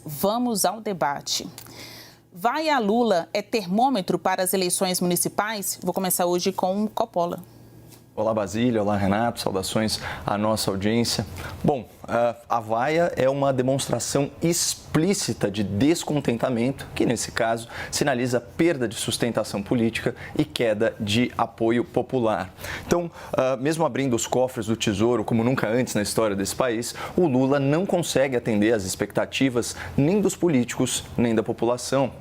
vamos ao debate. Vai a Lula é termômetro para as eleições municipais? Vou começar hoje com Coppola. Olá, Basílio. Olá, Renato. Saudações à nossa audiência. Bom, a vaia é uma demonstração explícita de descontentamento, que nesse caso sinaliza perda de sustentação política e queda de apoio popular. Então, mesmo abrindo os cofres do Tesouro, como nunca antes na história desse país, o Lula não consegue atender às expectativas nem dos políticos, nem da população.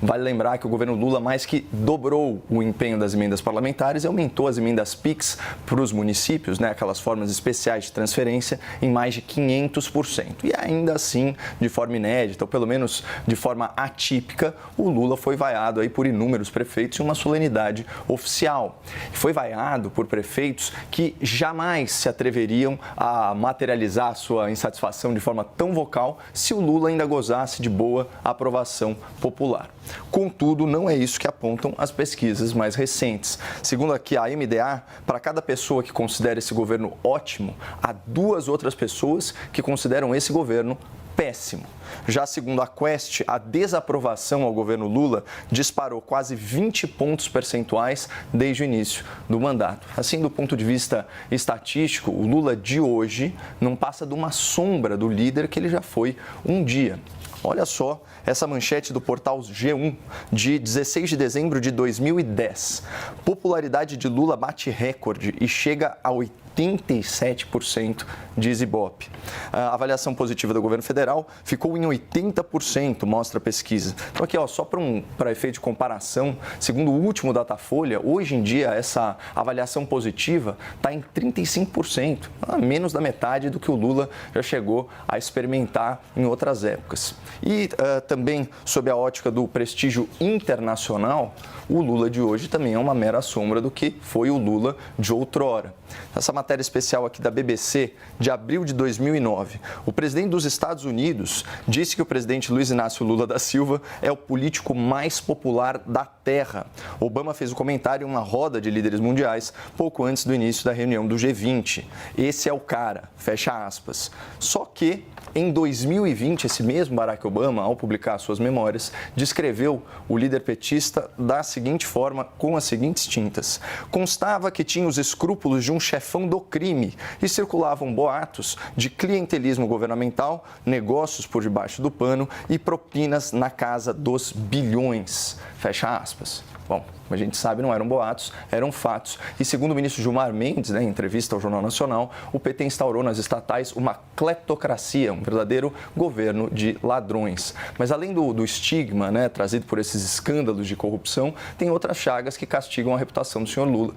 Vale lembrar que o governo Lula mais que dobrou o empenho das emendas parlamentares e aumentou as emendas PIX para os municípios, aquelas formas especiais de transferência, em mais de 500%. E ainda assim, de forma inédita, ou pelo menos de forma atípica, o Lula foi vaiado aí por inúmeros prefeitos em uma solenidade oficial. E foi vaiado por prefeitos que jamais se atreveriam a materializar a sua insatisfação de forma tão vocal se o Lula ainda gozasse de boa aprovação popular. Contudo, não é isso que apontam as pesquisas mais recentes. Segundo aqui a MDA, para cada pessoa que considera esse governo ótimo, há 2 outras pessoas que consideram esse governo péssimo. Já segundo a Quest, a desaprovação ao governo Lula disparou quase 20 pontos percentuais desde o início do mandato. Assim, do ponto de vista estatístico, o Lula de hoje não passa de uma sombra do líder que ele já foi um dia. Olha só essa manchete do portal G1, de 16 de dezembro de 2010. Popularidade de Lula bate recorde e chega a 87%, diz Ibope. A avaliação positiva do governo federal ficou em 80%, mostra a pesquisa. Então aqui, só para efeito de comparação, segundo o último Datafolha, hoje em dia essa avaliação positiva está em 35%, menos da metade do que o Lula já chegou a experimentar em outras épocas. E também, sob a ótica do prestígio internacional, o Lula de hoje também é uma mera sombra do que foi o Lula de outrora. Essa matéria especial aqui da BBC, de abril de 2009, o presidente dos Estados Unidos disse que o presidente Luiz Inácio Lula da Silva é o político mais popular da Terra. Obama fez o comentário em uma roda de líderes mundiais pouco antes do início da reunião do G20. Esse é o cara, fecha aspas. Só que, em 2020, esse mesmo Barack Obama, ao publicar suas memórias, descreveu o líder petista da seguinte forma, com as seguintes tintas. Constava que tinha os escrúpulos de um chefão do crime e circulavam boatos de clientelismo governamental, negócios por debaixo do pano e propinas na casa dos bilhões. Fecha aspas. Bom, a gente sabe, não eram boatos, eram fatos. E segundo o ministro Gilmar Mendes, em entrevista ao Jornal Nacional, o PT instaurou nas estatais uma cleptocracia, um verdadeiro governo de ladrões. Mas além do estigma, trazido por esses escândalos de corrupção, tem outras chagas que castigam a reputação do senhor Lula,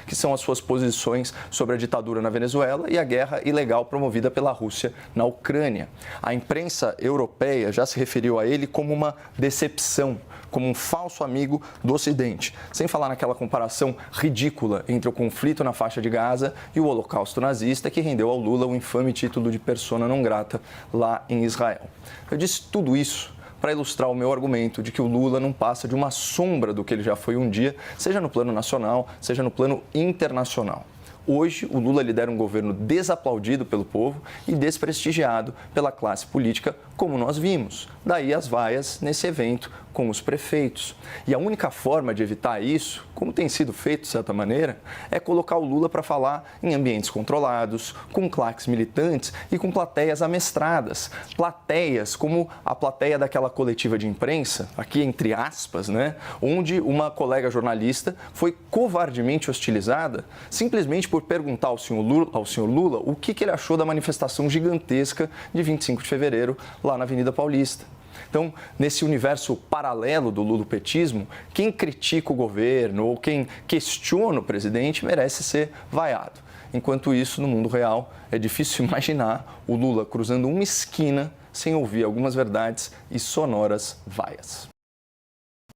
que são as suas posições sobre a ditadura na Venezuela e a guerra ilegal promovida pela Rússia na Ucrânia. A imprensa europeia já se referiu a ele como uma decepção, como um falso amigo do Ocidente, sem falar naquela comparação ridícula entre o conflito na faixa de Gaza e o Holocausto nazista, que rendeu ao Lula o infame título de persona não grata lá em Israel. Eu disse tudo isso para ilustrar o meu argumento de que o Lula não passa de uma sombra do que ele já foi um dia, seja no plano nacional, seja no plano internacional. Hoje, o Lula lidera um governo desaplaudido pelo povo e desprestigiado pela classe política, como nós vimos. Daí as vaias nesse evento com os prefeitos. E a única forma de evitar isso, como tem sido feito de certa maneira, é colocar o Lula para falar em ambientes controlados, com claques militantes e com plateias amestradas. Plateias como a plateia daquela coletiva de imprensa, aqui entre aspas, onde uma colega jornalista foi covardemente hostilizada simplesmente por perguntar ao senhor Lula o que ele achou da manifestação gigantesca de 25 de fevereiro lá na Avenida Paulista. Então, nesse universo paralelo do lulopetismo, quem critica o governo ou quem questiona o presidente merece ser vaiado. Enquanto isso, no mundo real, é difícil imaginar o Lula cruzando uma esquina sem ouvir algumas verdades e sonoras vaias.